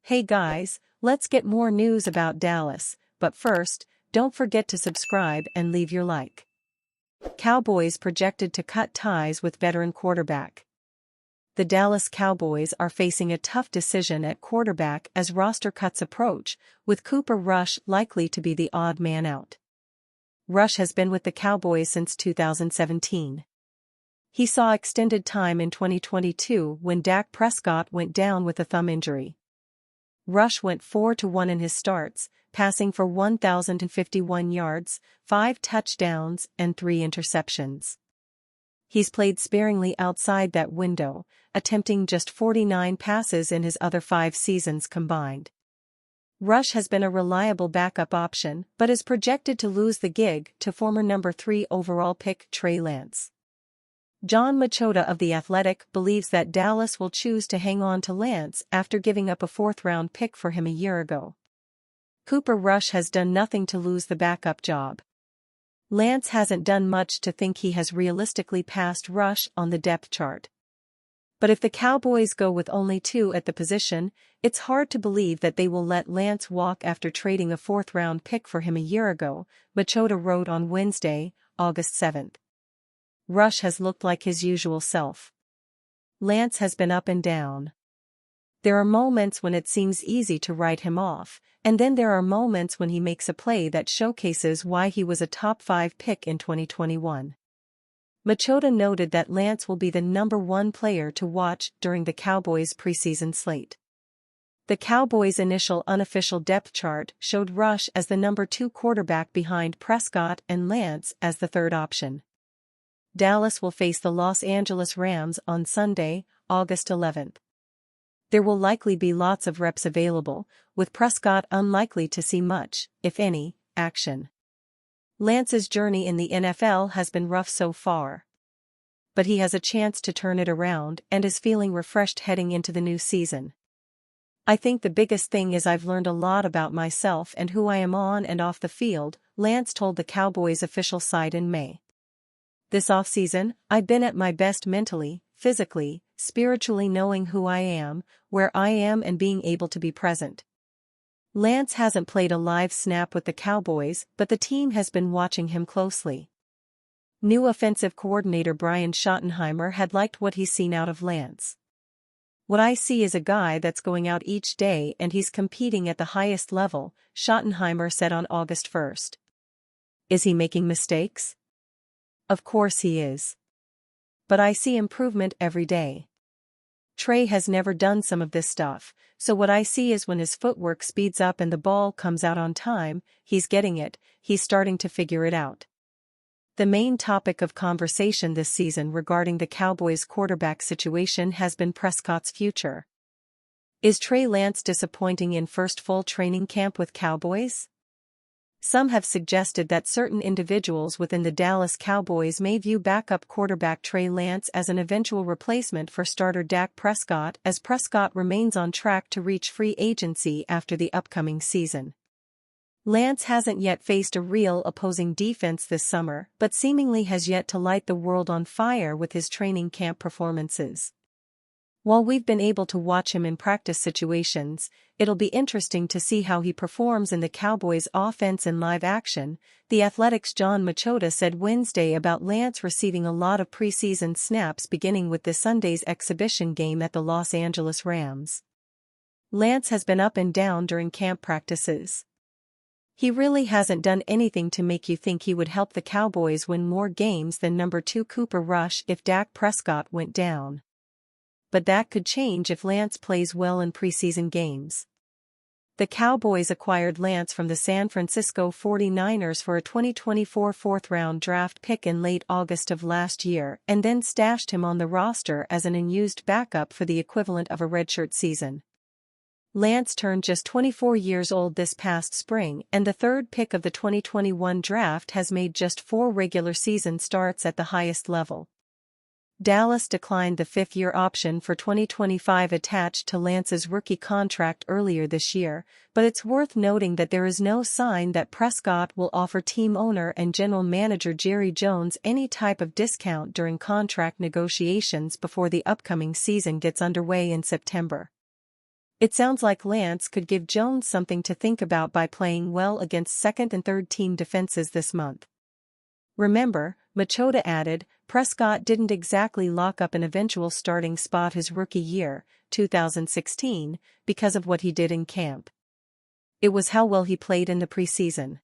Hey guys, let's get more news about Dallas, but first, don't forget to subscribe and leave your like. Cowboys projected to cut ties with veteran quarterback. The Dallas Cowboys are facing a tough decision at quarterback as roster cuts approach, with Cooper Rush likely to be the odd man out. Rush has been with the Cowboys since 2017. He saw extended time in 2022 when Dak Prescott went down with a thumb injury. Rush went 4-1 in his starts, passing for 1,051 yards, 5 touchdowns and 3 interceptions. He's played sparingly outside that window, attempting just 49 passes in his other 5 seasons combined. Rush has been a reliable backup option but is projected to lose the gig to former number 3 overall pick Trey Lance. John Machota of The Athletic believes that Dallas will choose to hang on to Lance after giving up a 4th-round pick for him a year ago. Cooper Rush has done nothing to lose the backup job. Lance hasn't done much to think he has realistically passed Rush on the depth chart. But if the Cowboys go with only 2 at the position, it's hard to believe that they will let Lance walk after trading a 4th-round pick for him a year ago, Machota wrote on Wednesday, August 7. Rush has looked like his usual self. Lance has been up and down. There are moments when it seems easy to write him off, and then there are moments when he makes a play that showcases why he was a top 5 pick in 2021. Machota noted that Lance will be the number 1 player to watch during the Cowboys' preseason slate. The Cowboys' initial unofficial depth chart showed Rush as the number 2 quarterback behind Prescott and Lance as the 3rd option. Dallas will face the Los Angeles Rams on Sunday, August 11. There will likely be lots of reps available, with Prescott unlikely to see much, if any, action. Lance's journey in the NFL has been rough so far. But he has a chance to turn it around and is feeling refreshed heading into the new season. I think the biggest thing is I've learned a lot about myself and who I am on and off the field, Lance told the Cowboys' official site in May. This offseason, I've been at my best mentally, physically, spiritually, knowing who I am, where I am and being able to be present. Lance hasn't played a live snap with the Cowboys, but the team has been watching him closely. New offensive coordinator Brian Schottenheimer had liked what he's seen out of Lance. What I see is a guy that's going out each day and he's competing at the highest level, Schottenheimer said on August 1. Is he making mistakes? Of course he is. But I see improvement every day. Trey has never done some of this stuff, so what I see is when his footwork speeds up and the ball comes out on time, he's getting it, he's starting to figure it out. The main topic of conversation this season regarding the Cowboys' quarterback situation has been Prescott's future. Is Trey Lance disappointing in first full training camp with Cowboys? Some have suggested that certain individuals within the Dallas Cowboys may view backup quarterback Trey Lance as an eventual replacement for starter Dak Prescott as Prescott remains on track to reach free agency after the upcoming season. Lance hasn't yet faced a real opposing defense this summer but seemingly has yet to light the world on fire with his training camp performances. While we've been able to watch him in practice situations, it'll be interesting to see how he performs in the Cowboys' offense in live action, The Athletic's John Machota said Wednesday about Lance receiving a lot of preseason snaps beginning with this Sunday's exhibition game at the Los Angeles Rams. Lance has been up and down during camp practices. He really hasn't done anything to make you think he would help the Cowboys win more games than number 2 Cooper Rush if Dak Prescott went down. But that could change if Lance plays well in preseason games. The Cowboys acquired Lance from the San Francisco 49ers for a 2024 4th-round draft pick in late August of last year and then stashed him on the roster as an unused backup for the equivalent of a redshirt season. Lance turned just 24 years old this past spring and the 3rd pick of the 2021 draft has made just 4 regular season starts at the highest level. Dallas declined the 5th-year option for 2025 attached to Lance's rookie contract earlier this year, but it's worth noting that there is no sign that Prescott will offer team owner and general manager Jerry Jones any type of discount during contract negotiations before the upcoming season gets underway in September. It sounds like Lance could give Jones something to think about by playing well against second and third team defenses this month. Remember, Machota added, Prescott didn't exactly lock up an eventual starting spot his rookie year, 2016, because of what he did in camp. It was how well he played in the preseason.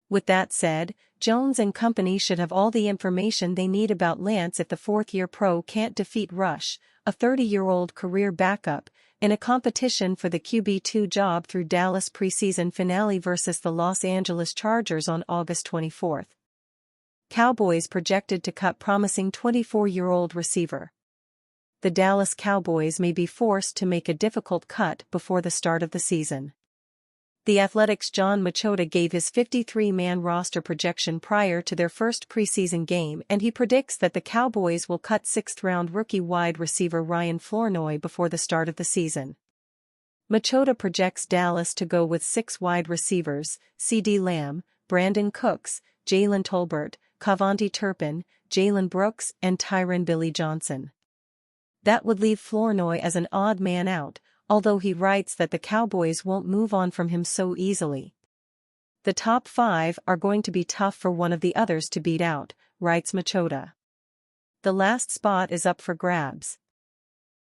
With that said, Jones and company should have all the information they need about Lance if the fourth-year pro can't defeat Rush, a 30-year-old career backup, in a competition for the QB2 job through Dallas preseason finale versus the Los Angeles Chargers on August 24. Cowboys projected to cut promising 24-year-old receiver. The Dallas Cowboys may be forced to make a difficult cut before the start of the season. The Athletic's John Machota gave his 53-man roster projection prior to their first preseason game, and he predicts that the Cowboys will cut sixth-round rookie wide receiver Ryan Flournoy before the start of the season. Machota projects Dallas to go with 6 wide receivers: CeeDee Lamb, Brandon Cooks, Jalen Tolbert, Cavonte Turpin, Jalen Brooks, and Tyron Billy Johnson. That would leave Flournoy as an odd man out, although he writes that the Cowboys won't move on from him so easily. The top 5 are going to be tough for one of the others to beat out, writes Machota. The last spot is up for grabs.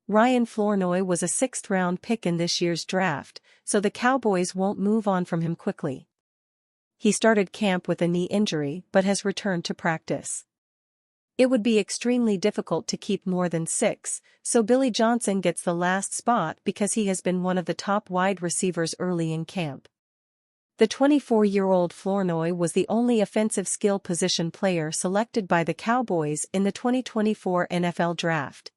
Ryan Flournoy was a 6th-round pick in this year's draft, so the Cowboys won't move on from him quickly. He started camp with a knee injury but has returned to practice. It would be extremely difficult to keep more than 6, so Billy Johnson gets the last spot because he has been one of the top wide receivers early in camp. The 24-year-old Flournoy was the only offensive skill position player selected by the Cowboys in the 2024 NFL Draft.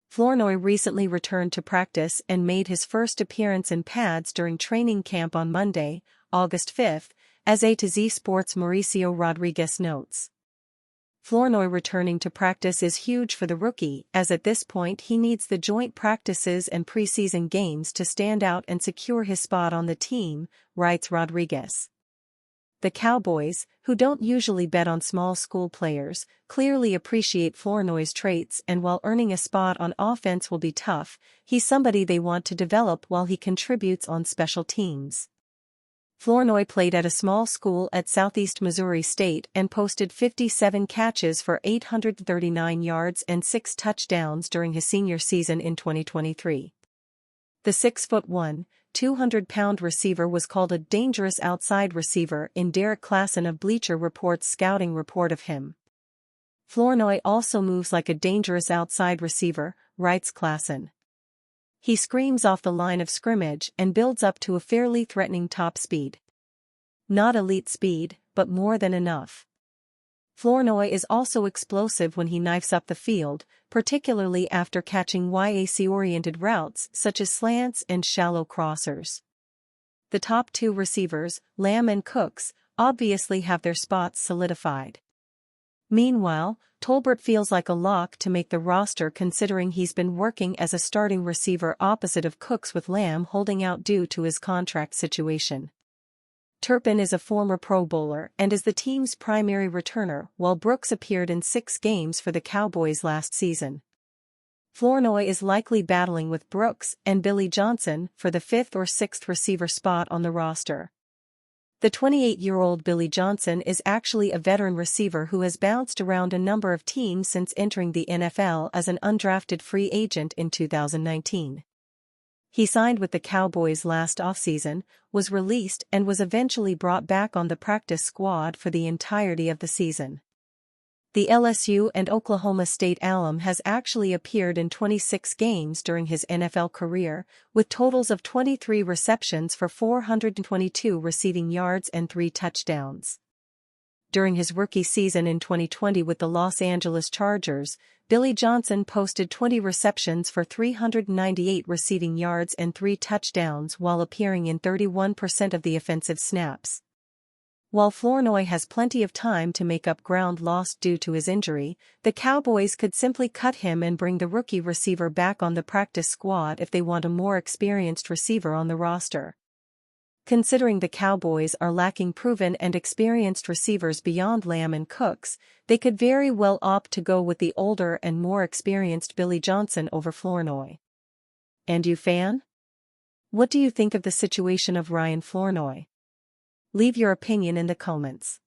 Flournoy recently returned to practice and made his first appearance in pads during training camp on Monday, August 5, as A to Z Sports' Mauricio Rodriguez notes. Flournoy returning to practice is huge for the rookie, as at this point he needs the joint practices and preseason games to stand out and secure his spot on the team, writes Rodriguez. The Cowboys, who don't usually bet on small school players, clearly appreciate Flournoy's traits, and while earning a spot on offense will be tough, he's somebody they want to develop while he contributes on special teams. Flournoy played at a small school at Southeast Missouri State and posted 57 catches for 839 yards and 6 touchdowns during his senior season in 2023. The 6'1", 200-pound receiver was called a dangerous outside receiver in Derek Klassen of Bleacher Report's scouting report of him. Flournoy also moves like a dangerous outside receiver, writes Klassen. He screams off the line of scrimmage and builds up to a fairly threatening top speed. Not elite speed, but more than enough. Flournoy is also explosive when he knifes up the field, particularly after catching YAC-oriented routes such as slants and shallow crossers. The top 2 receivers, Lamb and Cooks, obviously have their spots solidified. Meanwhile, Tolbert feels like a lock to make the roster considering he's been working as a starting receiver opposite of Cooks, with Lamb holding out due to his contract situation. Turpin is a former Pro Bowler and is the team's primary returner, while Brooks appeared in 6 games for the Cowboys last season. Flournoy is likely battling with Brooks and Billy Johnson for the 5th or 6th receiver spot on the roster. The 28-year-old Billy Johnson is actually a veteran receiver who has bounced around a number of teams since entering the NFL as an undrafted free agent in 2019. He signed with the Cowboys last offseason, was released and was eventually brought back on the practice squad for the entirety of the season. The LSU and Oklahoma State alum has actually appeared in 26 games during his NFL career, with totals of 23 receptions for 422 receiving yards and 3 touchdowns. During his rookie season in 2020 with the Los Angeles Chargers, Billy Johnson posted 20 receptions for 398 receiving yards and 3 touchdowns while appearing in 31% of the offensive snaps. While Flournoy has plenty of time to make up ground lost due to his injury, the Cowboys could simply cut him and bring the rookie receiver back on the practice squad if they want a more experienced receiver on the roster. Considering the Cowboys are lacking proven and experienced receivers beyond Lamb and Cooks, they could very well opt to go with the older and more experienced Billy Johnson over Flournoy. And you fan? What do you think of the situation of Ryan Flournoy? Leave your opinion in the comments.